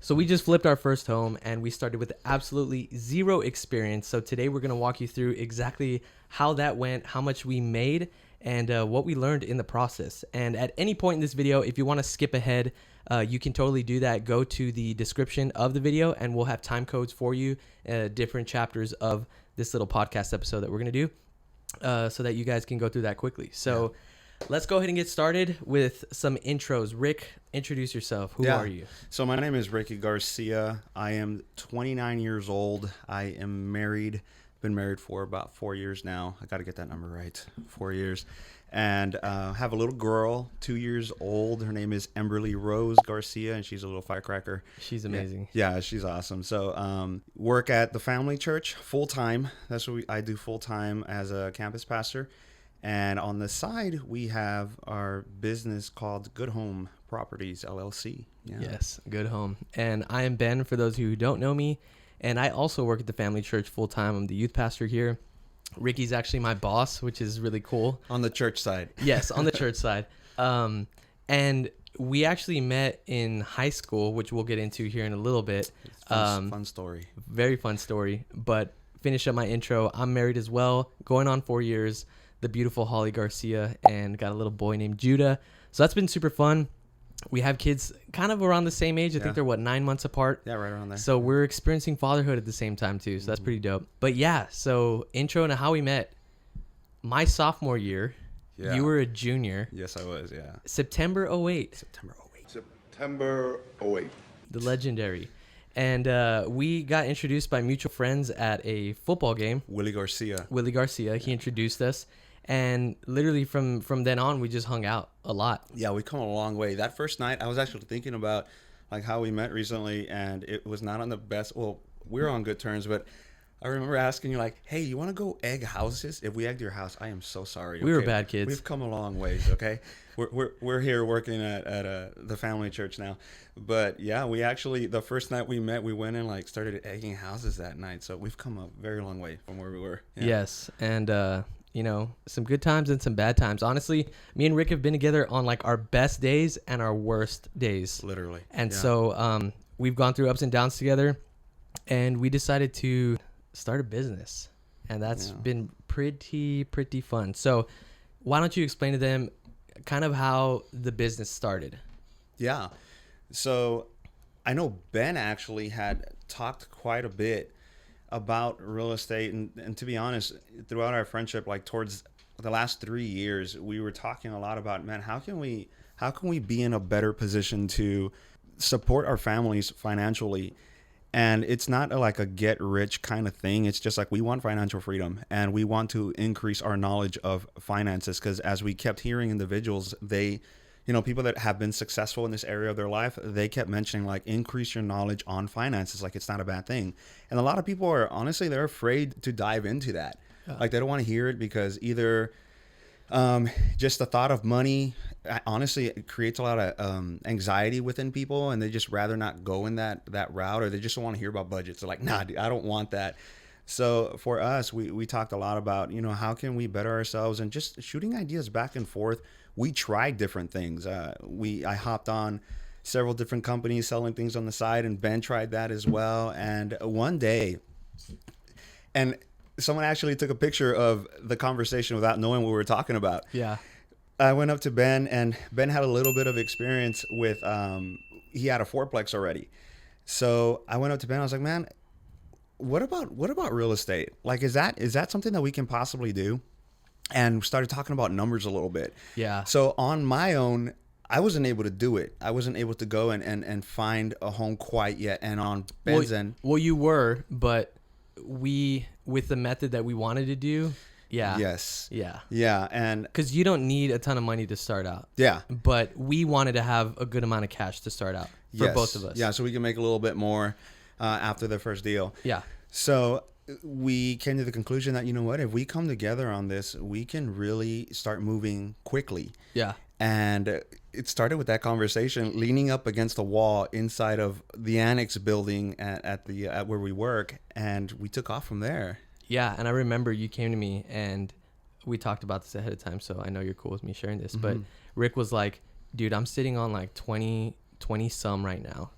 So we just flipped our first home and we started with absolutely zero experience. So today we're going to walk you through exactly how that went, how much we made, and what we learned in the process. And at any point in this video, if you want to skip ahead, you can totally do that. Go to the description of the video and we'll have time codes for you, different chapters of this little podcast episode that we're going to do, so that you guys can go through that quickly. So let's go ahead and get started with some intros. Rick, introduce yourself. Who are you? So my name is Ricky Garcia. I am 29 years old. I am married. Been married for about 4 years now. I got to get that number right. 4 years. And have a little girl, 2 years old. Her name is Emberly Rose Garcia, and she's a little firecracker. She's amazing. Yeah, she's awesome. So work at the family church full time. That's what I do full time as a campus pastor. And on the side, we have our business called Good Home Properties, LLC. Yeah. Yes, Good Home. And I am Ben, for those who don't know me. And I also work at the family church full time. I'm the youth pastor here. Ricky's actually my boss, which is really cool. On the church side. Yes, on the church side. And we actually met in high school, which we'll get into here in a little bit. Fun story. Very fun story. But finish up my intro. I'm married as well, going on 4 years. The beautiful Holly Garcia, and got a little boy named Judah. So that's been super fun. We have kids kind of around the same age. I think they're 9 months apart. Yeah, right around there. So we're experiencing fatherhood at the same time too. So that's pretty dope. But yeah, so intro into how we met. My sophomore year, you were a junior. Yes, I was, yeah. September 08. September 08. The legendary. And we got introduced by mutual friends at a football game. Willie Garcia. He introduced us. And literally from then on, we just hung out a lot. Yeah, we've come a long way. That first night, I was actually thinking about like how we met recently, and it was not on the best. Well, we were on good terms, but I remember asking you like, "Hey, you want to go egg houses? If we egged your house, I am so sorry." We were bad kids. We've come a long ways. Okay, we're here working at the family church now, but yeah, we actually the first night we met, we went and like started egging houses that night. So we've come a very long way from where we were. Yeah. Yes, and you know, some good times and some bad times. Honestly, me and Rick have been together on like our best days and our worst days. Literally. And so we've gone through ups and downs together, and we decided to start a business. And that's been pretty fun. So why don't you explain to them kind of how the business started? Yeah. So I know Ben actually had talked quite a bit about real estate, and to be honest, throughout our friendship, like towards the last 3 years, we were talking a lot about, man, how can we be in a better position to support our families financially? And it's not like a get rich kind of thing. It's just like we want financial freedom, and we want to increase our knowledge of finances, because as we kept hearing individuals, people that have been successful in this area of their life, they kept mentioning like increase your knowledge on finances. Like it's not a bad thing. And a lot of people are honestly, they're afraid to dive into that. Like they don't want to hear it because either just the thought of money, honestly, it creates a lot of anxiety within people, and they just rather not go in that route, or they just don't want to hear about budgets. They're like, nah, dude, I don't want that. So for us, we talked a lot about, how can we better ourselves, and just shooting ideas back and forth. We tried different things. I hopped on several different companies selling things on the side, and Ben tried that as well. And one day, and someone actually took a picture of the conversation without knowing what we were talking about. Yeah. I went up to Ben, and Ben had a little bit of experience with, he had a fourplex already. So I went up to Ben, I was like, man, what about real estate? Like, is that something that we can possibly do? And started talking about numbers a little bit. Yeah. So on my own, I wasn't able to do it. I wasn't able to go and find a home quite yet. And on Ben's end. Well, you were, but with the method that we wanted to do. Yeah. Yes. Yeah. Yeah. And because you don't need a ton of money to start out. Yeah. But we wanted to have a good amount of cash to start out for both of us. Yeah. So we can make a little bit more after the first deal. Yeah. So we came to the conclusion that, if we come together on this, we can really start moving quickly. Yeah. And it started with that conversation, leaning up against the wall inside of the annex building at where we work, and we took off from there. Yeah, and I remember you came to me, and we talked about this ahead of time, so I know you're cool with me sharing this. Mm-hmm. But Rick was like, dude, I'm sitting on like 20 some right now,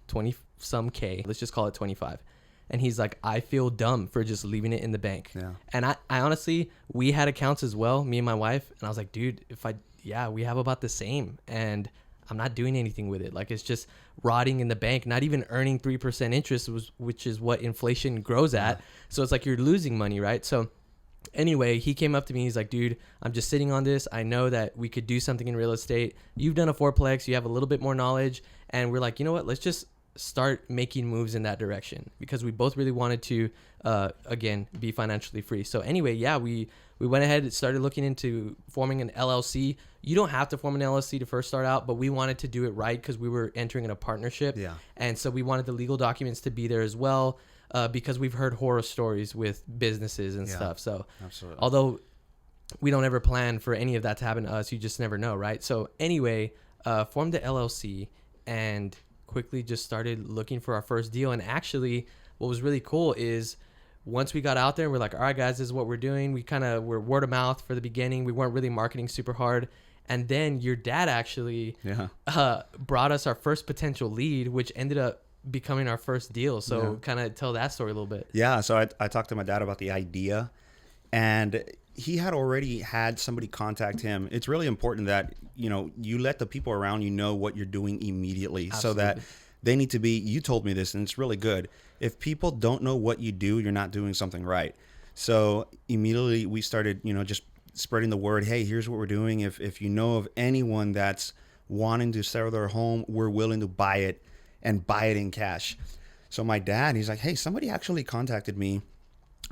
some K. Let's just call it 25. And he's like, I feel dumb for just leaving it in the bank. Yeah. And I honestly, we had accounts as well, me and my wife. And I was like, dude, we have about the same. And I'm not doing anything with it. Like, it's just rotting in the bank, not even earning 3% interest, which is what inflation grows at. So it's like you're losing money, right? So anyway, he came up to me. He's like, dude, I'm just sitting on this. I know that we could do something in real estate. You've done a fourplex. You have a little bit more knowledge. And we're like, you know what? Let's just start making moves in that direction, because we both really wanted to, again, be financially free. So anyway, yeah, we went ahead and started looking into forming an LLC. You don't have to form an LLC to first start out, but we wanted to do it right because we were entering in a partnership. Yeah. And so we wanted the legal documents to be there as well, because we've heard horror stories with businesses and stuff. So Absolutely. although we don't ever plan for any of that to happen to us, you just never know, right? So anyway, formed the LLC and quickly just started looking for our first deal. And actually, what was really cool is once we got out there and we're like, all right, guys, this is what we're doing. We kind of were word of mouth for the beginning. We weren't really marketing super hard. And then your dad actually brought us our first potential lead, which ended up becoming our first deal. So kind of tell that story a little bit. Yeah. So I talked to my dad about the idea, and he had already had somebody contact him. It's really important that, you let the people around you know what you're doing immediately. Absolutely. So that they need to be, you told me this and it's really good. If people don't know what you do, you're not doing something right. So immediately we started, just spreading the word. Hey, here's what we're doing. If you know of anyone that's wanting to sell their home, we're willing to buy it and buy it in cash. So my dad, he's like, hey, somebody actually contacted me.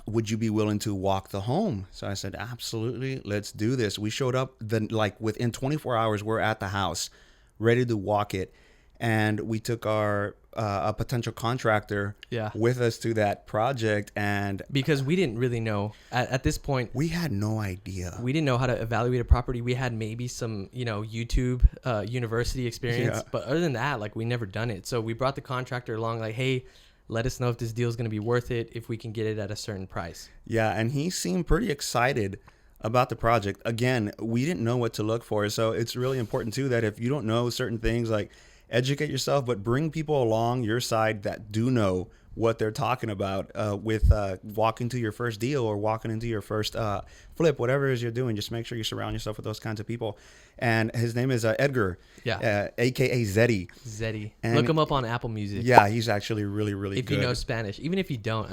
Would you be willing to walk the home? So I said, absolutely. Let's do this. We showed up within 24 hours, we're at the house ready to walk it. And we took our a potential contractor with us to that project. And because we didn't really know at this point, we had no idea. We didn't know how to evaluate a property. We had maybe some, YouTube university experience, but other than that, we never done it. So we brought the contractor along, like, hey, let us know if this deal is going to be worth it, if we can get it at a certain price. Yeah, and he seemed pretty excited about the project. Again, we didn't know what to look for. So it's really important, too, that if you don't know certain things, educate yourself, but bring people along your side that do know what they're talking about with walking to your first deal or walking into your first flip, whatever it is you're doing. Just make sure you surround yourself with those kinds of people. And his name is Edgar, a.k.a. Zeddy. Zeddy. Look him up on Apple Music. Yeah, he's actually really, really good. If you know Spanish. Even if you don't,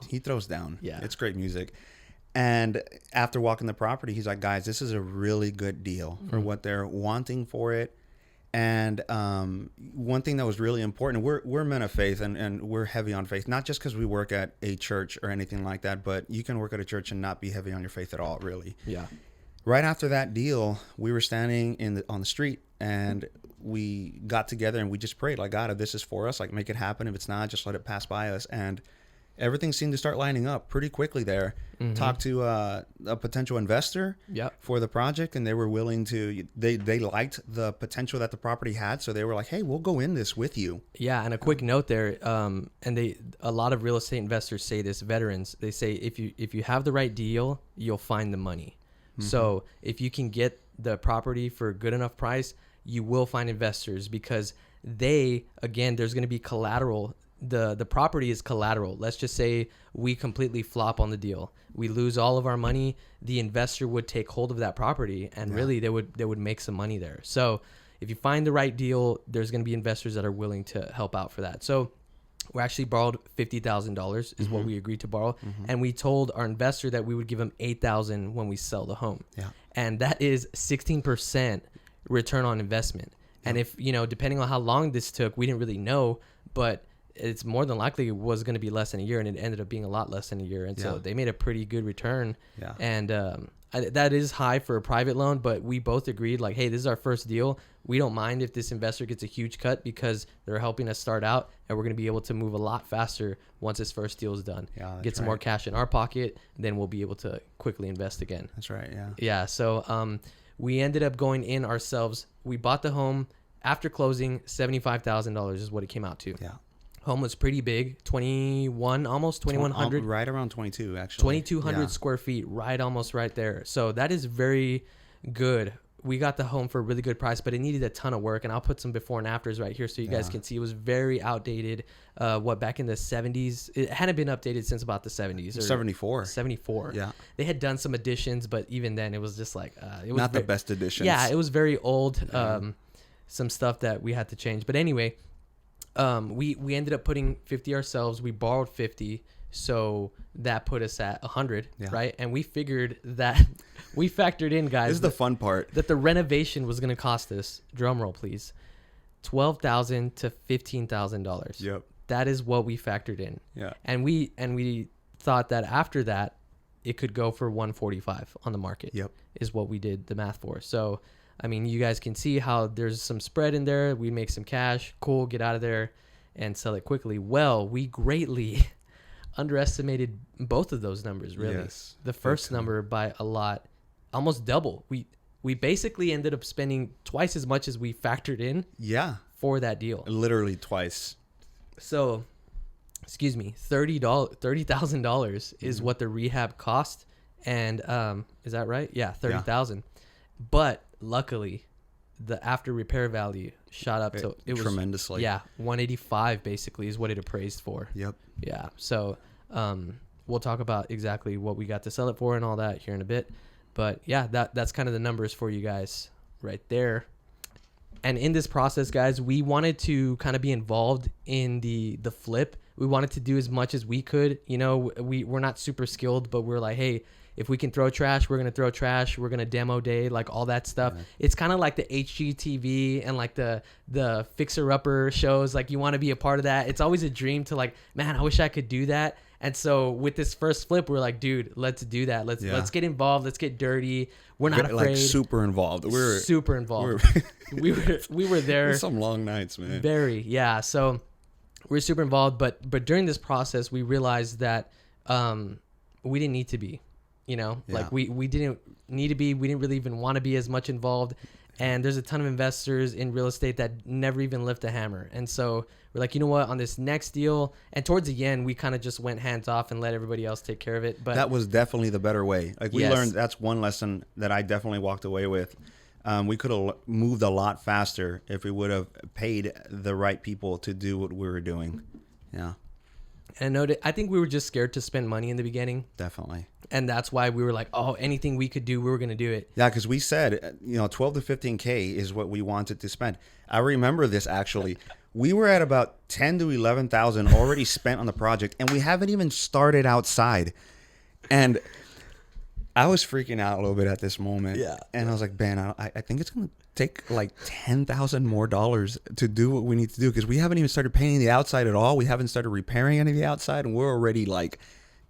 He throws down. Yeah. It's great music. And after walking the property, he's like, guys, this is a really good deal for what they're wanting for it. And one thing that was really important, we're men of faith and we're heavy on faith, not just because we work at a church or anything like that, but you can work at a church and not be heavy on your faith at all, really. Yeah. Right after that deal, we were standing on the street and we got together and we just prayed, like, God, if this is for us, make it happen. If it's not, just let it pass by us. And everything seemed to start lining up pretty quickly there. Mm-hmm. Talked to a potential investor for the project, and they were willing to, they liked the potential that the property had. So they were like, hey, we'll go in this with you. Yeah. And a quick note there. And a lot of real estate investors say this, veterans, they say, if you have the right deal, you'll find the money. Mm-hmm. So if you can get the property for a good enough price, you will find investors, because there's going to be collateral. The property is collateral. Let's just say we completely flop on the deal. We lose all of our money. The investor would take hold of that property, and really they would make some money there. So if you find the right deal, there's going to be investors that are willing to help out for that. So we actually borrowed $50,000 is what we agreed to borrow. Mm-hmm. And we told our investor that we would give him $8,000 when we sell the home. Yeah. And that is 16% return on investment. Yeah. And if, depending on how long this took, we didn't really know, but it's more than likely it was going to be less than a year, and it ended up being a lot less than a year. And so they made a pretty good return. Yeah. And that is high for a private loan, but we both agreed, like, hey, this is our first deal. We don't mind if this investor gets a huge cut, because they're helping us start out, and we're going to be able to move a lot faster once this first deal is done. Yeah, get some more cash in our pocket, and then we'll be able to quickly invest again. That's right. Yeah. Yeah. So we ended up going in ourselves. We bought the home after closing. $75,000 is what it came out to. Yeah. Home was pretty big, almost 2,100. Right around 22, actually. 2,200 square feet, almost right there. So that is very good we got the home for a really good price, but it needed a ton of work. And I'll put some before and afters right here so you guys can see. It was very outdated. Back in the 70s, it hadn't been updated since about the 70s. Or 74. Yeah. They had done some additions, but even then it was just like, it was not the best additions. Yeah, it was very old. Some stuff that we had to change. But anyway, we ended up putting 50 ourselves. We borrowed 50. So that put us at 100, right? And we figured that we factored in, guys. This is the fun part. That the renovation was going to cost us, drum roll please, $12,000 to $15,000. Yep. That is what we factored in. Yeah. And we thought that after that, it could go for 145 on the market. Yep. Is what we did the math for. So, I mean, you guys can see how there's some spread in there. We make some cash. Cool. Get out of there and sell it quickly. Well, we greatly underestimated both of those numbers, really. Yes, the first number by a lot, almost double. We basically ended up spending twice as much as we factored in for that deal. Literally twice. So, excuse me, $30,000 is what the rehab cost. And is that right? Yeah, 30,000. But luckily, the after repair value shot up to it was tremendously. Yeah, 185 basically is what it appraised for. Yep. Yeah. So we'll talk about exactly what we got to sell it for and all that here in a bit. But yeah, that's kind of the numbers for you guys right there. And in this process, guys, we wanted to kind of be involved in the flip. We wanted to do as much as we could. You know, we're not super skilled, but we're like, hey, if we can throw trash, we're going to throw trash. We're going to demo day, like all that stuff. Yeah. It's kind of like the HGTV and like the fixer-upper shows. Like you want to be a part of that. It's always a dream to like, man, I wish I could do that. And so with this first flip, we're like, dude, let's do that. Let's get involved. Let's get dirty. We're not afraid. Like super involved. We're super involved. we were there. Some long nights, man. Very, yeah. So we're super involved, but during this process, we realized that we didn't need to be. You know, like we didn't need to be. We didn't really even want to be as much involved. And there's a ton of investors in real estate that never even lift a hammer. And so we're like, you know what, on this next deal, and towards the end, we kind of just went hands off and let everybody else take care of it. But that was definitely the better way. Like we learned, that's one lesson that I definitely walked away with. We could have moved a lot faster if we would have paid the right people to do what we were doing. Yeah. And I think we were just scared to spend money in the beginning. Definitely. And that's why we were like, oh, anything we could do, we were going to do it. Yeah, because we said, 12 to 15K is what we wanted to spend. I remember this actually. We were at about 10 to 11,000 already spent on the project, and we haven't even started outside. And I was freaking out a little bit at this moment. Yeah. And I was like, Ben, I think it's going to take like $10,000 more to do what we need to do, because we haven't even started painting the outside at all. We haven't started repairing any of the outside, and we're already like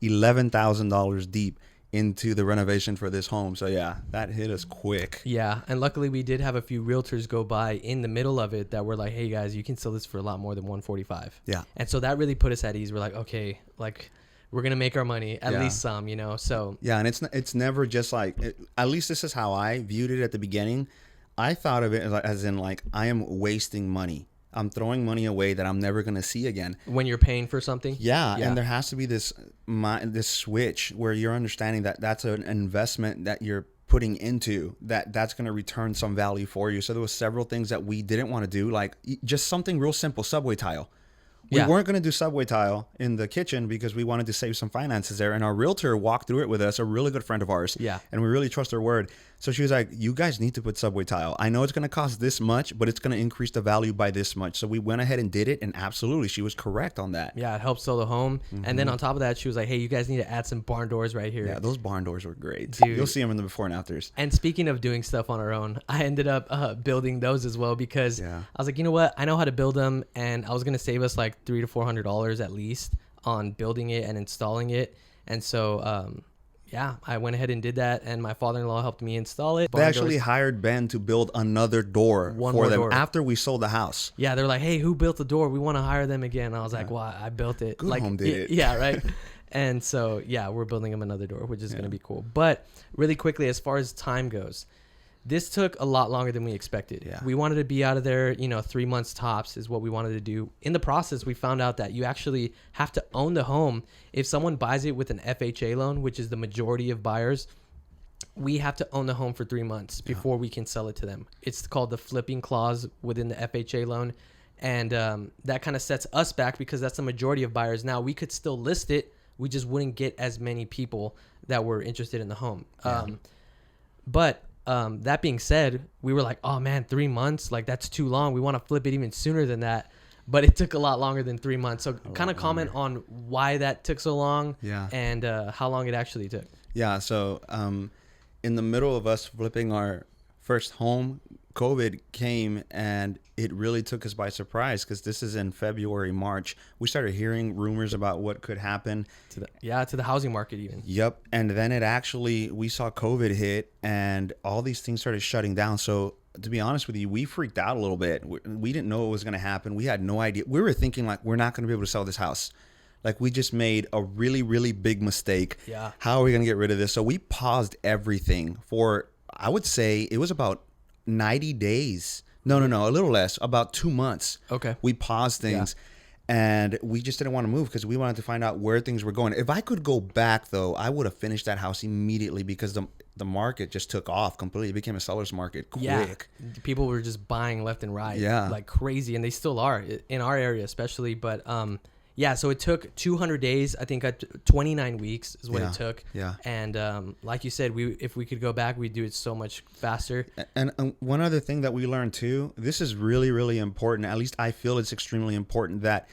$11,000 deep into the renovation for this home. So yeah, that hit us quick. Yeah, and luckily we did have a few realtors go by in the middle of it that were like, hey guys, you can sell this for a lot more than 145. Yeah. And so that really put us at ease. We're like, okay, like we're gonna make our money, at least some, So yeah, and it's never just like at least this is how I viewed it at the beginning. I thought of it as in like, I am wasting money. I'm throwing money away that I'm never going to see again. When you're paying for something? Yeah, and there has to be this switch where you're understanding that that's an investment that you're putting into, that's going to return some value for you. So there was several things that we didn't want to do, like just something real simple, subway tile. We weren't going to do subway tile in the kitchen because we wanted to save some finances there. And our realtor walked through it with us, a really good friend of ours. Yeah. And we really trust her word. So she was like, you guys need to put subway tile. I know it's going to cost this much, but it's going to increase the value by this much. So we went ahead and did it. And absolutely, she was correct on that. Yeah, it helped sell the home. Mm-hmm. And then on top of that, she was like, hey, you guys need to add some barn doors right here. Yeah, those barn doors were great. Dude. You'll see them in the before and afters. And speaking of doing stuff on our own, I ended up building those as well because I was like, you know what? I know how to build them. And I was going to save us like $300 to $400 at least on building it and installing it. And so, I went ahead and did that, and my father-in-law helped me install it. They actually hired Ben to build another door for them after we sold the house. Yeah, they're like, hey, who built the door? We want to hire them again. And I was like, well, I built it. Good Home did it. Yeah, right. And so, we're building them another door, which is going to be cool. But really quickly, as far as time goes, this took a lot longer than we expected. Yeah. We wanted to be out of there, 3 months tops is what we wanted to do. In the process, we found out that you actually have to own the home. If someone buys it with an FHA loan, which is the majority of buyers, we have to own the home for 3 months before we can sell it to them. It's called the flipping clause within the FHA loan. And that kind of sets us back because that's the majority of buyers. Now, we could still list it. We just wouldn't get as many people that were interested in the home. But that being said, we were like, oh, man, 3 months? Like, that's too long. We want to flip it even sooner than that. But it took a lot longer than 3 months. So kind of comment on why that took so long and how long it actually took. Yeah. So in the middle of us flipping our first home, COVID came and it really took us by surprise because this is in February, March. We started hearing rumors about what could happen. To the housing market even. Yep. And then we saw COVID hit and all these things started shutting down. So to be honest with you, we freaked out a little bit. We didn't know what was going to happen. We had no idea. We were thinking like, we're not going to be able to sell this house. Like we just made a really, really big mistake. Yeah. How are we going to get rid of this? So we paused everything for, I would say it was about 90 days. No, a little less, about 2 months. Okay. We paused things and we just didn't want to move because we wanted to find out where things were going. If I could go back though, I would have finished that house immediately because the market just took off completely. It became a seller's market quick. Yeah. People were just buying left and right. Yeah. Like crazy. And they still are in our area, especially. But yeah, so it took 200 days. I think 29 weeks is what it took. Yeah. And like you said, if we could go back, we'd do it so much faster. And one other thing that we learned too, this is really, really important. At least I feel it's extremely important that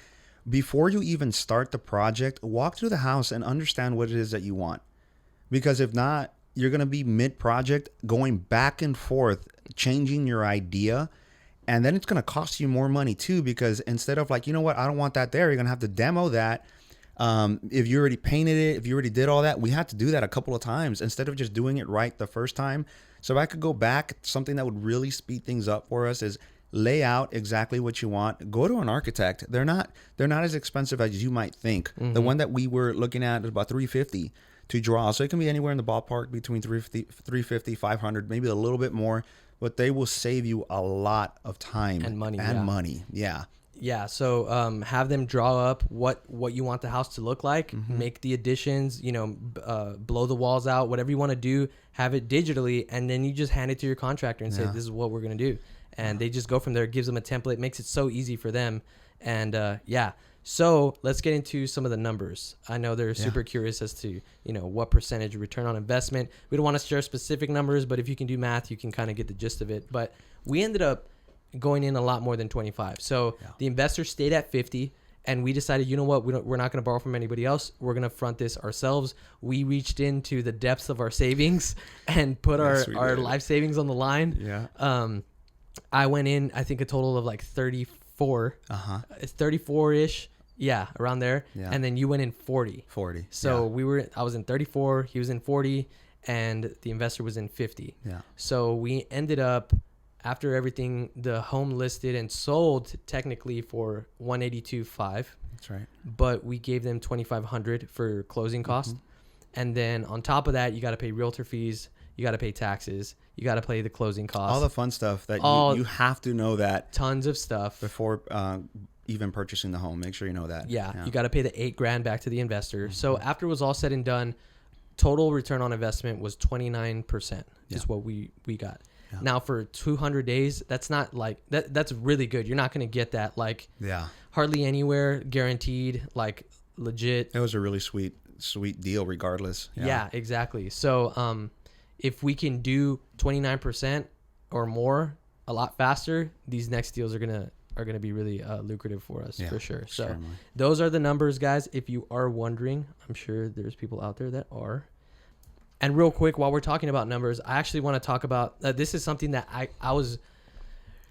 before you even start the project, walk through the house and understand what it is that you want. Because if not, you're going to be mid-project going back and forth, changing your idea. And then it's going to cost you more money too, because instead of like, you know what, I don't want that there, you're going to have to demo that. If you already painted it, if you already did all that, we had to do that a couple of times instead of just doing it right the first time. So if I could go back, something that would really speed things up for us is lay out exactly what you want. Go to an architect. They're not as expensive as you might think. The one that we were looking at is about $350 to draw. So it can be anywhere in the ballpark between $350, $500, maybe a little bit more. But they will save you a lot of time and money. Yeah. Yeah. So have them draw up what you want the house to look like, make the additions, blow the walls out, whatever you want to do, have it digitally, and then you just hand it to your contractor and say, this is what we're going to do. And they just go from there. It gives them a template, makes it so easy for them. And so let's get into some of the numbers. I know they're super curious as to, what percentage return on investment. We don't want to share specific numbers, but if you can do math, you can kind of get the gist of it. But we ended up going in a lot more than 25. So the investor stayed at 50 and we decided, you know what, we're not going to borrow from anybody else. We're going to front this ourselves. We reached into the depths of our savings and put our life savings on the line. Yeah. I went in, I think a total of like 34. It's 34-ish. Yeah, around there. Yeah. And then you went in 40. So I was in 34, he was in 40, and the investor was in 50. Yeah. So we ended up, after everything, the home listed and sold technically for $182,500. That's right. But we gave them $2,500 for closing costs. And then on top of that, you got to pay realtor fees, you got to pay taxes, you got to pay the closing costs. All the fun stuff that you have to know that. Tons of stuff. Before even purchasing the home. Make sure you know that. Yeah. You got to pay the $8,000 back to the investor. So after it was all said and done, total return on investment was 29% is what we got. Yeah. Now for 200 days, that's not like that's really good. You're not going to get that like hardly anywhere guaranteed, like legit. It was a really sweet deal regardless. Yeah, exactly. So if we can do 29% or more a lot faster, these next deals are going to be really lucrative for us for sure. So certainly. Those are the numbers, guys. If you are wondering, I'm sure there's people out there that are. And real quick, while we're talking about numbers, I actually want to talk about this is something that I was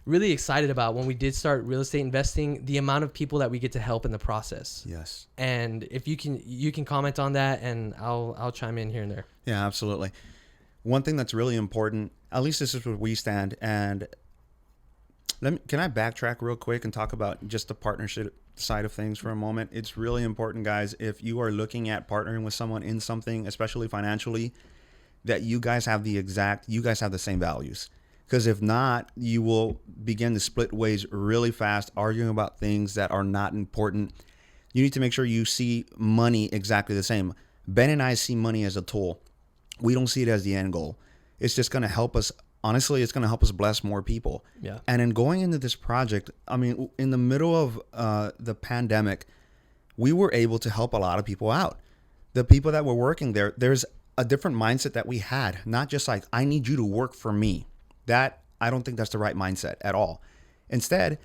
really excited about when we did start real estate investing, the amount of people that we get to help in the process. Yes. And if you can comment on that, and I'll chime in here and there. Yeah, absolutely. One thing that's really important, at least this is where we stand, and can I backtrack real quick and talk about just the partnership side of things for a moment? It's really important, guys, if you are looking at partnering with someone in something, especially financially, that you guys have the same values. Because if not, you will begin to split ways really fast, arguing about things that are not important. You need to make sure you see money exactly the same. Ben and I see money as a tool. we don't see it as the end goal. It's just going to help us. Honestly, it's going to help us bless more people. Yeah. And in going into this project, I mean, in the middle of the pandemic, we were able to help a lot of people out. The people that were working there, there's a different mindset that we had. Not just like, I need you to work for me. I don't think that's the right mindset at all. Instead,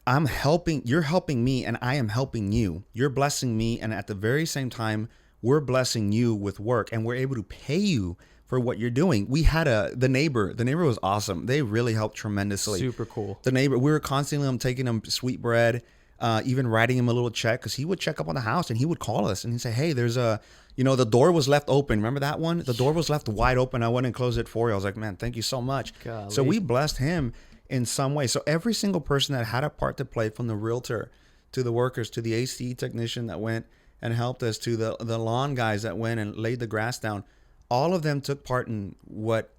you're helping me and I am helping you. You're blessing me. And at the very same time, we're blessing you with work, and we're able to pay you for what you're doing. We had the neighbor was awesome. They really helped tremendously. Super cool. The neighbor, we were constantly taking him sweetbread, even writing him a little check, because he would check up on the house and he would call us and he'd say, hey, there's the door was left open. Remember that one? The door was left wide open. I went and closed it for you. I was like, man, thank you so much. Golly. So we blessed him in some way. So every single person that had a part to play, from the realtor to the workers to the ACE technician that went and helped us, to the lawn guys that went and laid the grass down, all of them took part in what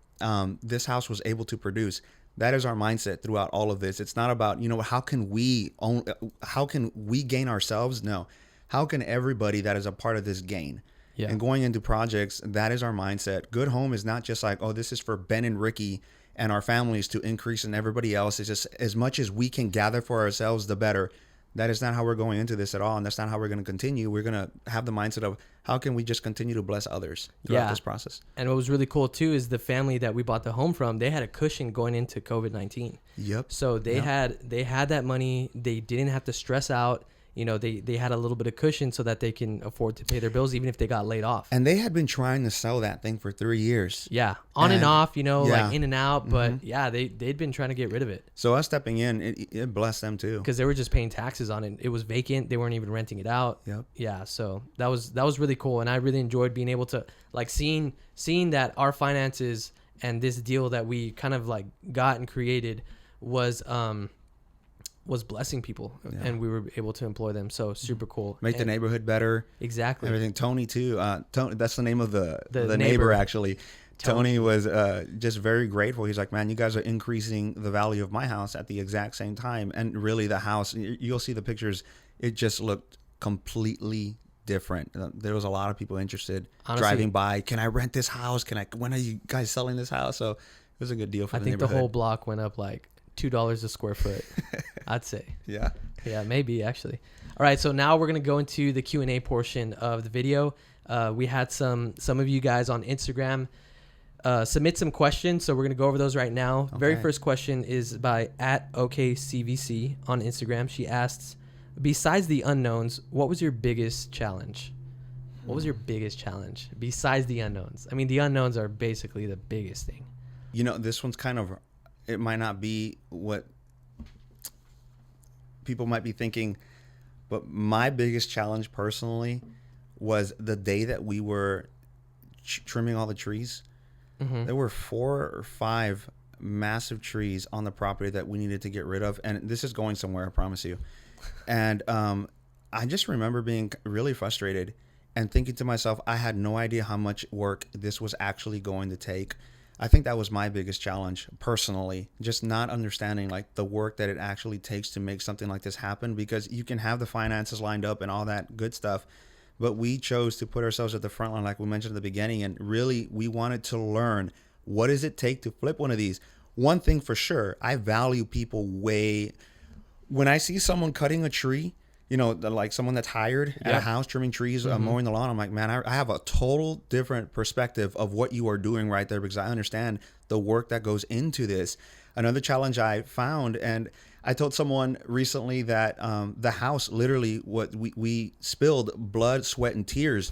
this house was able to produce. That is our mindset throughout all of this. It's not about, how can we gain ourselves? No. How can everybody that is a part of this gain? Yeah. And going into projects, that is our mindset. Good Home is not just like, oh, this is for Ben and Ricky and our families to increase, and everybody else. It's just as much as we can gather for ourselves, the better. That is not how we're going into this at all. And that's not how we're going to continue. We're going to have the mindset of, how can we just continue to bless others throughout this process? And what was really cool too is the family that we bought the home from, they had a cushion going into COVID-19. Yep. So they had that money. They didn't have to stress out. They had a little bit of cushion so that they can afford to pay their bills even if they got laid off. And they had been trying to sell that thing for 3 years. Yeah. On and off, yeah. like in and out. But they'd been trying to get rid of it. So us stepping in, it blessed them too. Because they were just paying taxes on it. It was vacant. They weren't even renting it out. Yep. Yeah. So that was really cool. And I really enjoyed being able to like seeing that our finances and this deal that we kind of like got and created was blessing people, and we were able to employ them. So super cool. Make the neighborhood better. Exactly. Everything. Tony too. Tony, that's the name of the neighbor neighbor actually. Tony was just very grateful. He's like, man, you guys are increasing the value of my house at the exact same time. And really the house, you'll see the pictures, it just looked completely different. There was a lot of people interested. Honestly, driving by. Can I rent this house? When are you guys selling this house? So it was a good deal for the neighborhood. I think the whole block went up like $2 a square foot, I'd say. Yeah, maybe actually. All right, so now we're gonna go into the Q&A portion of the video. We had some of you guys on Instagram submit some questions, so we're gonna go over those right now. Okay. Very first question is by @OKCVC on Instagram. She asks, besides the unknowns, what was your biggest challenge? What was your biggest challenge besides the unknowns? I mean, the unknowns are basically the biggest thing. This one's kind of, it might not be what people might be thinking, but my biggest challenge personally was the day that we were trimming all the trees. Mm-hmm. There were 4 or 5 massive trees on the property that we needed to get rid of. And this is going somewhere, I promise you. And I just remember being really frustrated and thinking to myself, I had no idea how much work this was actually going to take. I think that was my biggest challenge personally, just not understanding like the work that it actually takes to make something like this happen, because you can have the finances lined up and all that good stuff, but we chose to put ourselves at the front line, like we mentioned at the beginning, and really we wanted to learn, what does it take to flip one of these? One thing for sure, I value people way. When I see someone cutting a tree, like someone that's hired at a house trimming trees, mowing the lawn, I'm like, man, I have a total different perspective of what you are doing right there, because I understand the work that goes into this. Another challenge I found, and I told someone recently that the house, literally what we spilled blood, sweat, and tears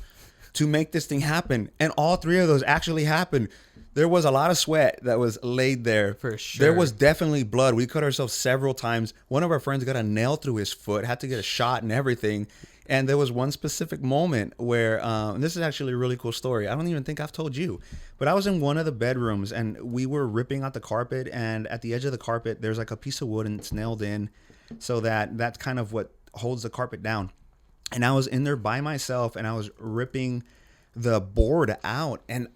to make this thing happen. And all 3 of those actually happened. There was a lot of sweat that was laid there. For sure. There was definitely blood. We cut ourselves several times. One of our friends got a nail through his foot, had to get a shot and everything. And there was one specific moment where, and this is actually a really cool story. I don't even think I've told you, but I was in one of the bedrooms and we were ripping out the carpet, and at the edge of the carpet, there's like a piece of wood and it's nailed in so that's kind of what holds the carpet down. And I was in there by myself and I was ripping the board out, and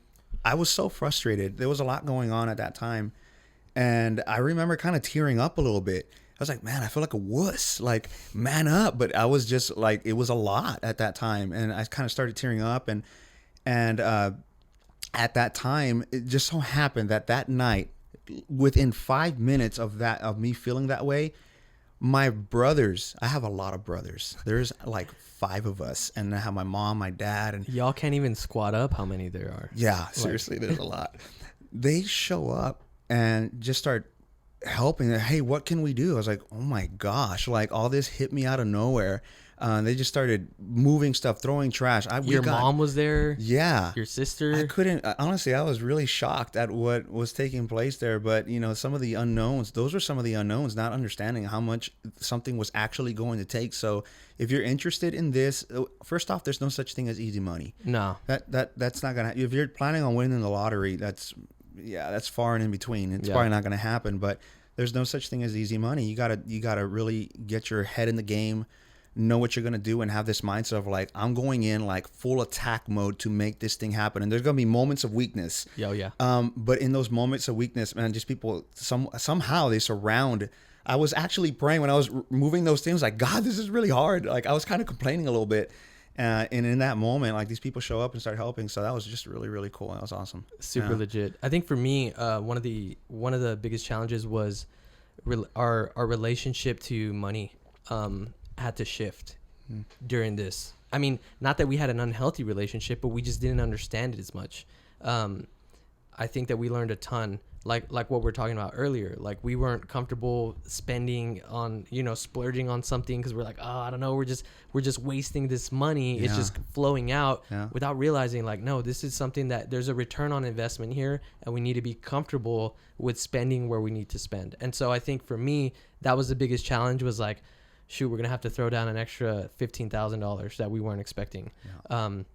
I was so frustrated. There was a lot going on at that time. And I remember kind of tearing up a little bit. I was like, man, I feel like a wuss, like man up. But I was just like, it was a lot at that time. And I kind of started tearing up, and at that time, it just so happened that that night, within 5 minutes of me feeling that way, my brothers, I have a lot of brothers. There's like 5 of us, and I have my mom, my dad, and Y'all can't even squat up how many there are. yeah, seriously, there's a lot. They show up and just start helping. Hey, what can we do? I was like, oh my gosh, like all this hit me out of nowhere. They just started moving stuff, throwing trash. Your mom was there. Yeah. Your sister. I couldn't, honestly, I was really shocked at what was taking place there. But, you know, some of the unknowns, those were some of the unknowns, not understanding how much something was actually going to take. So if you're interested in this, first off, there's no such thing as easy money. No. That's not going to, if you're planning on winning the lottery, that's far and in between. It's probably not going to happen, but there's no such thing as easy money. You gotta really get your head in the game, know what you're going to do, and have this mindset of like, I'm going in like full attack mode to make this thing happen. And there's going to be moments of weakness. Yeah. But in those moments of weakness, man, just people, somehow they surround. I was actually praying when I was moving those things, like, God, this is really hard. Like I was kind of complaining a little bit. And in that moment, like these people show up and start helping. So that was just really, really cool. That was awesome. Super legit. I think for me, one of the biggest challenges was our relationship to money. Had to shift during this. I mean, not that we had an unhealthy relationship, but we just didn't understand it as much. I think that we learned a ton, like what we're talking about earlier. Like we weren't comfortable spending on, splurging on something because we're like, oh, I don't know, we're just wasting this money. It's just flowing out without realizing like, no, this is something that there's a return on investment here, and we need to be comfortable with spending where we need to spend. And so I think for me, that was the biggest challenge, was like, shoot, we're gonna have to throw down an extra $15,000 that we weren't expecting, and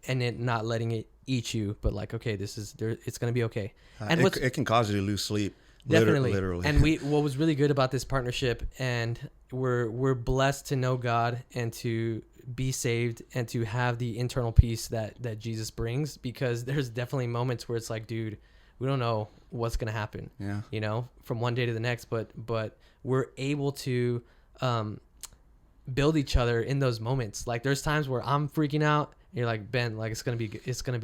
it not letting it eat you, but like, okay, it's gonna be okay. And it can cause you to lose sleep. Definitely. Literally. And what was really good about this partnership, and we're blessed to know God and to be saved and to have the internal peace that Jesus brings, because there's definitely moments where it's like, dude, we don't know what's gonna happen. From one day to the next, but we're able to build each other in those moments. Like there's times where I'm freaking out, and you're like, Ben, like it's gonna be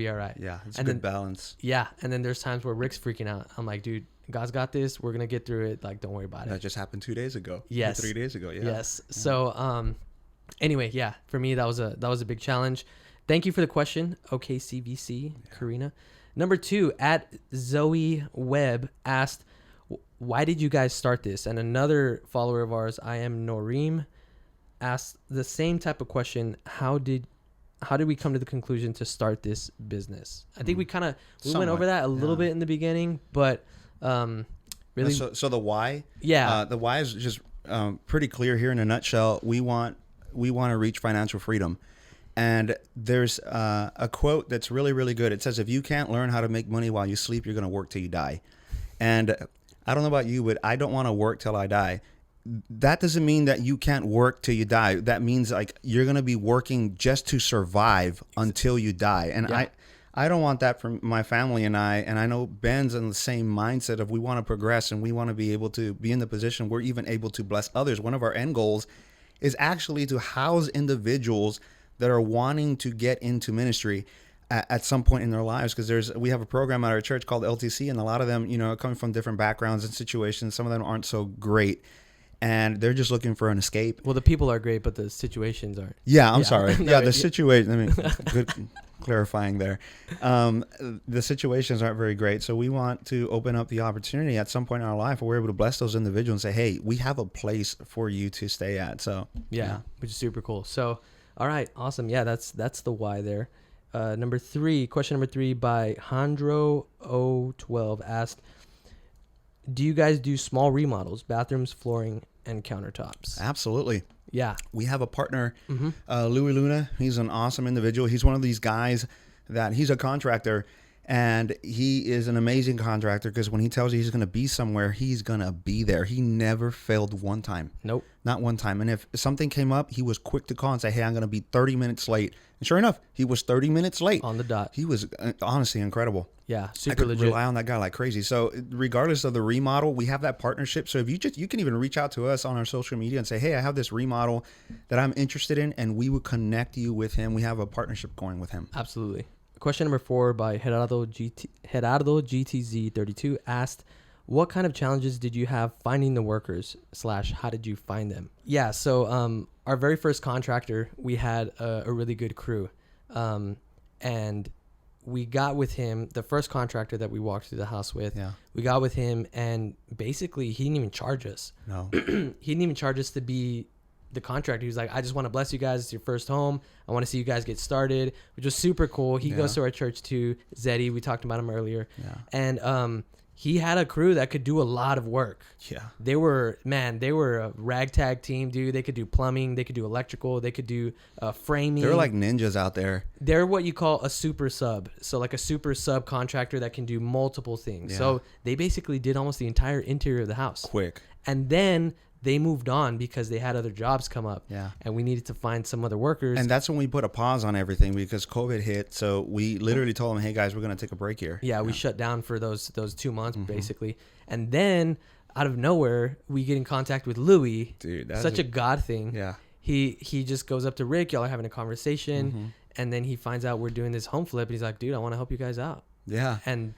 all right. Yeah, it's a good balance. Yeah, and then there's times where Rick's freaking out. I'm like, dude, God's got this. We're gonna get through it. Like, don't worry about it. That just happened 2 days ago. Yes. 3 days ago. Yeah. Yes. Yeah. So anyway, yeah, for me that was a big challenge. Thank you for the question, OKCVC, Karina. Number 2, at Zoe Webb asked, why did you guys start this? And another follower of ours, I am Noreem, asked the same type of question. How did we come to the conclusion to start this business? I think we went over that a little bit in the beginning, but really. So the why? Yeah. The why is just pretty clear here in a nutshell. We want to reach financial freedom. And there's a quote that's really, really good. It says, if you can't learn how to make money while you sleep, you're going to work till you die. And I don't know about you, but I don't want to work till I die. That doesn't mean that you can't work till you die. That means like you're going to be working just to survive until you die. And I don't want that for my family and I know Ben's in the same mindset of we want to progress and we want to be able to be in the position we're even able to bless others. One of our end goals is actually to house individuals that are wanting to get into ministry at some point in their lives, because we have a program at our church called LTC, and a lot of them, are coming from different backgrounds and situations. Some of them aren't so great, and they're just looking for an escape. Well, the people are great, but the situations aren't. Yeah, I'm sorry. The situation. I mean, good clarifying there. The situations aren't very great, so we want to open up the opportunity at some point in our life where we're able to bless those individuals and say, "Hey, we have a place for you to stay at." So yeah, which is super cool. So, all right, awesome. Yeah, that's the why there. Question number 3 by Handro012 asked, do you guys do small remodels, bathrooms, flooring, and countertops? Absolutely. Yeah. We have a partner, Louis Luna. He's an awesome individual. He's one of these guys that he's a contractor, and he is an amazing contractor because when he tells you he's going to be somewhere, he's going to be there. He never failed one time. Nope. Not one time. And if something came up, he was quick to call and say, hey, I'm going to be 30 minutes late. And sure enough, he was 30 minutes late. On the dot. He was honestly incredible. Yeah, super I could legit. rely on that guy like crazy. So regardless of the remodel, we have that partnership. So if you can even reach out to us on our social media and say, hey, I have this remodel that I'm interested in, and we will connect you with him. We have a partnership going with him. Absolutely. question number 4 by Gerardo GTZ32 asked, what kind of challenges did you have finding the workers / how did you find them? Yeah, so our very first contractor, we had a really good crew. And we got with him, the first contractor that we walked through the house with, we got with him, and basically he didn't even charge us. No. He didn't even charge us to be the contractor. He was like, I just want to bless you guys. It's your first home. I want to see you guys get started, which was super cool. He goes to our church too, Zeddy. We talked about him earlier. Yeah. And he had a crew that could do a lot of work. Yeah. They were a ragtag team, dude. They could do plumbing. They could do electrical. They could do framing. They were like ninjas out there. They're what you call a super sub. So like a super subcontractor that can do multiple things. Yeah. So they basically did almost the entire interior of the house. Quick. And then they moved on because they had other jobs come up. Yeah. And we needed to find some other workers. And that's when we put a pause on everything because COVID hit. So we literally told them, hey, guys, we're going to take a break here. Yeah, we shut down for those 2 months, basically. And then, out of nowhere, we get in contact with Louis. Dude, that's such a God thing. Yeah. He just goes up to Rick. Y'all are having a conversation. And then he finds out we're doing this home flip. And he's like, dude, I want to help you guys out. Yeah. And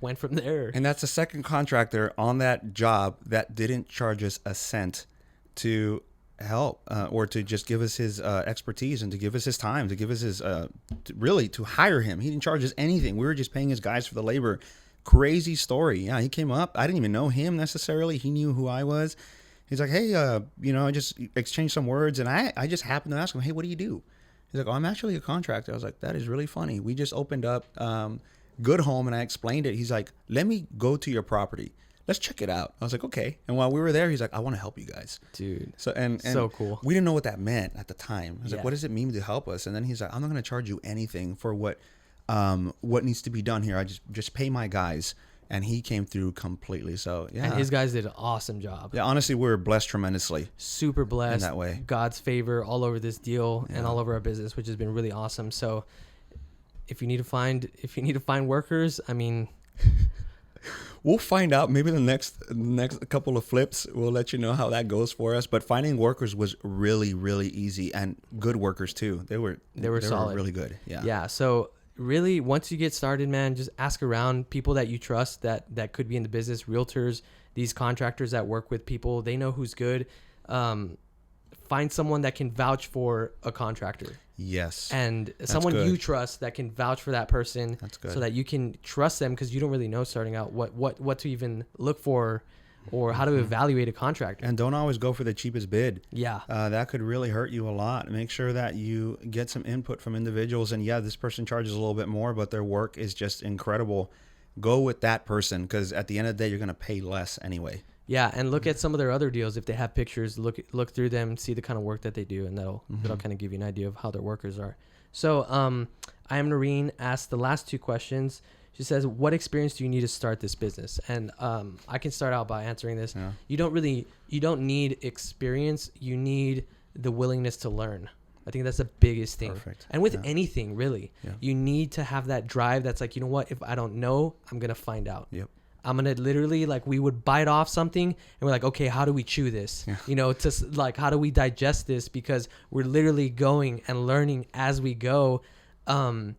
went from there. And that's the second contractor on that job that didn't charge us a cent to help or to just give us his expertise and to give us his time, to give us his to hire him. He didn't charge us anything. We were just paying his guys for the labor. Crazy story. Yeah, he came up. I didn't even know him necessarily. He knew who I was. He's like, hey, I just exchanged some words, and I just happened to ask him, hey, what do you do? He's like, oh, I'm actually a contractor. I was like, that is really funny. We just opened up Good Home, and I explained it. He's like, let me go to your property. Let's check it out. I was like, okay. And while we were there, he's like, I want to help you guys. Dude. So and so cool. We didn't know what that meant at the time. I was Yeah. like, what does it mean to help us? And then he's like, I'm not going to charge you anything for what needs to be done here. I just pay my guys. And he came through completely. So yeah. And his guys did an awesome job. Yeah, honestly, we were blessed tremendously. Super blessed. In that way. God's favor all over this deal and all over our business, which has been really awesome. So if you need to find workers, I mean, we'll find out. Maybe the next couple of flips, we'll let you know how that goes for us. But finding workers was really, really easy, and good workers too. They were solid. really good. Yeah. Yeah. So really, once you get started, man, just ask around people that you trust that could be in the business, realtors, these contractors that work with people. They know who's good. Find someone that can vouch for a contractor. Yes. And someone good. you trust that can vouch for that person. That's good. So that you can trust them, because you don't really know starting out what to even look for or how to evaluate a contractor. And don't always go for the cheapest bid. Yeah. That could really hurt you a lot. Make sure that you get some input from individuals. And yeah, this person charges a little bit more, but their work is just incredible. Go with that person, because at the end of the day, you're going to pay less anyway. Yeah, and look at some of their other deals. If they have pictures, look through them, see the kind of work that they do, and that'll kind of give you an idea of how their workers are. So, I am Noreen asked the last 2 questions. She says, "What experience do you need to start this business?" And I can start out by answering this. Yeah. You don't need experience. You need the willingness to learn. I think that's the biggest thing. Perfect. And with anything, really, you need to have that drive. That's like, you know what? If I don't know, I'm gonna find out. Yep. I'm going to literally, like, we would bite off something and we're like, okay, how do we chew this? Yeah. How do we digest this? Because we're literally going and learning as we go. And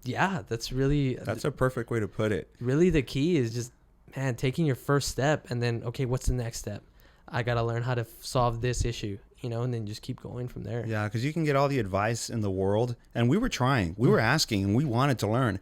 yeah, that's a perfect way to put it. Really, the key is just, man, taking your first step and then, okay, what's the next step? I got to learn how to solve this issue, and then just keep going from there. Yeah. Because you can get all the advice in the world, and we were trying, we were asking, and we wanted to learn,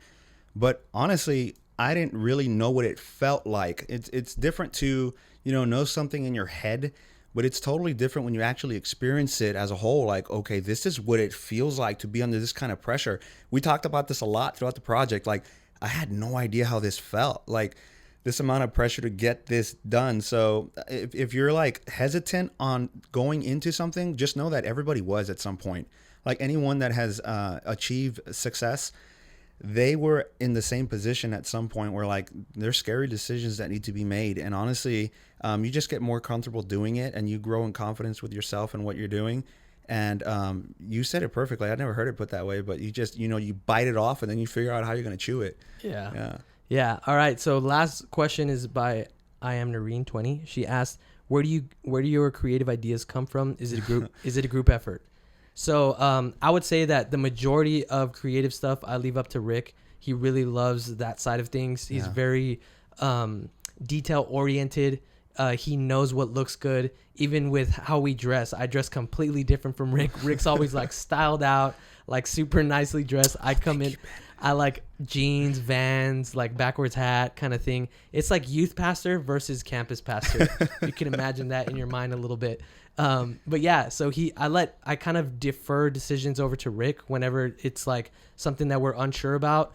but honestly, I didn't really know what it felt like. It's different to, know something in your head, but it's totally different when you actually experience it as a whole. Like, okay, this is what it feels like to be under this kind of pressure. We talked about this a lot throughout the project. Like, I had no idea how this felt, like this amount of pressure to get this done. So if you're like hesitant on going into something, just know that everybody was at some point. Like anyone that has achieved success, they were in the same position at some point where, like, there's scary decisions that need to be made. And honestly, you just get more comfortable doing it, and you grow in confidence with yourself and what you're doing. And you said it perfectly. I never heard it put that way, but you just, you bite it off and then you figure out how you're going to chew it. Yeah. All right. So last question is by I am Noreen 20. She asked, where do your creative ideas come from? Is it a group? Is it a group effort? So I would say that the majority of creative stuff I leave up to Rick. He really loves that side of things. He's very detail oriented. He knows what looks good. Even with how we dress, I dress completely different from Rick. Rick's always like styled out, like super nicely dressed. I come in, I like jeans, Vans, like backwards hat kind of thing. It's like youth pastor versus campus pastor. You can imagine that in your mind a little bit. But yeah, so I kind of defer decisions over to Rick whenever it's like something that we're unsure about.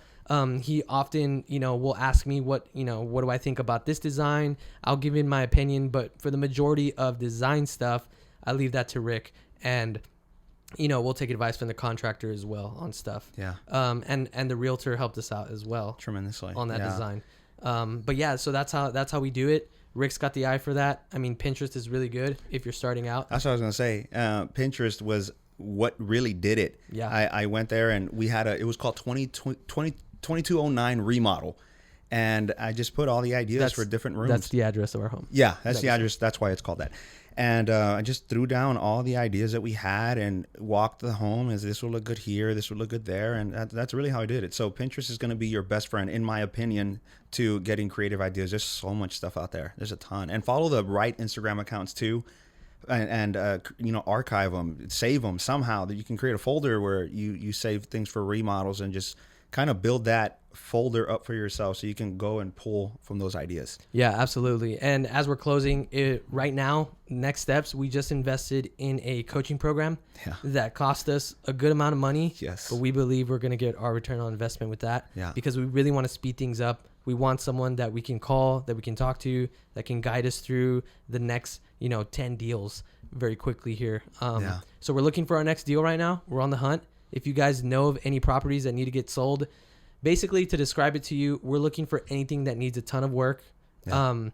He often, will ask me what do I think about this design? I'll give him my opinion, but for the majority of design stuff, I leave that to Rick, and we'll take advice from the contractor as well on stuff. Yeah. And the realtor helped us out as well Tremendously on that design. But yeah, so that's how we do it. Rick's got the eye for that. I mean, Pinterest is really good if you're starting out. That's what I was gonna say. Pinterest was what really did it. Yeah. I went there and we had it was called 2209 remodel, and I just put all the ideas for different rooms. That's the address of our home. Yeah, that's the address. That's why it's called that. And I just threw down all the ideas that we had and walked the home as this will look good here, this will look good there. And that's really how I did it. So Pinterest is going to be your best friend, in my opinion, to getting creative ideas. There's so much stuff out there. There's a ton. And follow the right Instagram accounts too. And archive them, save them somehow, that you can create a folder where you save things for remodels and just kind of build that folder up for yourself so you can go and pull from those ideas. Yeah, absolutely. And as we're closing right now, next steps, we just invested in a coaching program that cost us a good amount of money. Yes. But we believe we're going to get our return on investment with that. Yeah. Because we really want to speed things up. We want someone that we can call, that we can talk to, that can guide us through the next, 10 deals very quickly here. So we're looking for our next deal right now. We're on the hunt. If you guys know of any properties that need to get sold, basically, to describe it to you, we're looking for anything that needs a ton of work. Yeah.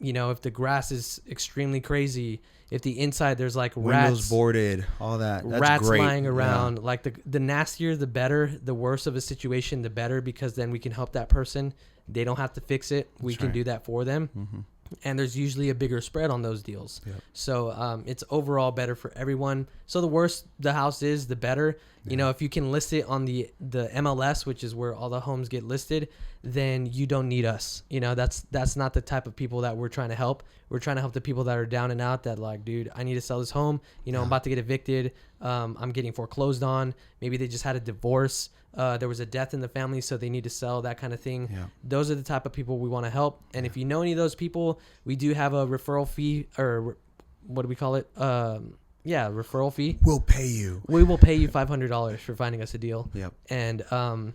If the grass is extremely crazy, if the inside there's like windows rats boarded, all that. That's rats great. lying around, like the nastier the better, the worse of a situation the better, because then we can help that person. They don't have to fix it. We can do that for them. Mm-hmm. And there's usually a bigger spread on those deals. Yep. So it's overall better for everyone. So the worse the house is, the better. Yeah. If you can list it on the MLS, which is where all the homes get listed, then you don't need us. That's not the type of people that we're trying to help. We're trying to help the people that are down and out, that like, dude, I need to sell this home. I'm about to get evicted. I'm getting foreclosed on. Maybe they just had a divorce. There was a death in the family, so they need to sell, that kind of thing. Yeah. Those are the type of people we want to help. And if you know any of those people, we do have a referral fee, or what do we call it? Referral fee. We'll pay you. We will pay you $500 for finding us a deal. Yep. And on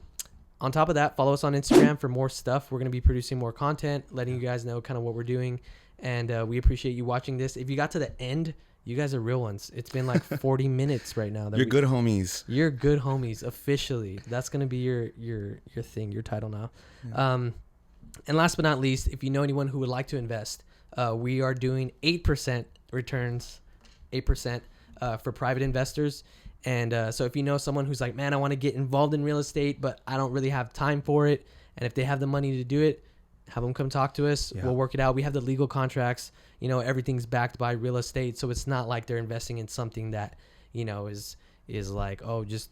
top of that, follow us on Instagram for more stuff. We're going to be producing more content, letting you guys know kind of what we're doing. And we appreciate you watching this. If you got to the end, you guys are real ones. It's been like 40 minutes right now. You're good homies. You're good homies, officially. That's going to be your thing, your title now. Yeah. And last but not least, if you know anyone who would like to invest, we are doing 8% returns, 8% for private investors. And so if you know someone who's like, man, I want to get involved in real estate, but I don't really have time for it. And if they have the money to do it, have them come talk to us. Yeah. We'll work it out. We have the legal contracts. Everything's backed by real estate. So it's not like they're investing in something that, is like,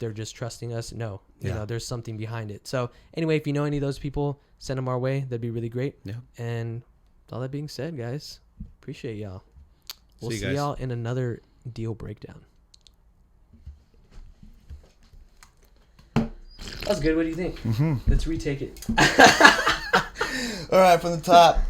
they're just trusting us. No, there's something behind it. So anyway, if you know any of those people, send them our way. That'd be really great. Yeah. And with all that being said, guys, appreciate y'all. We'll see y'all in another deal breakdown. That's good. What do you think? Mm-hmm. Let's retake it. All right, from the top.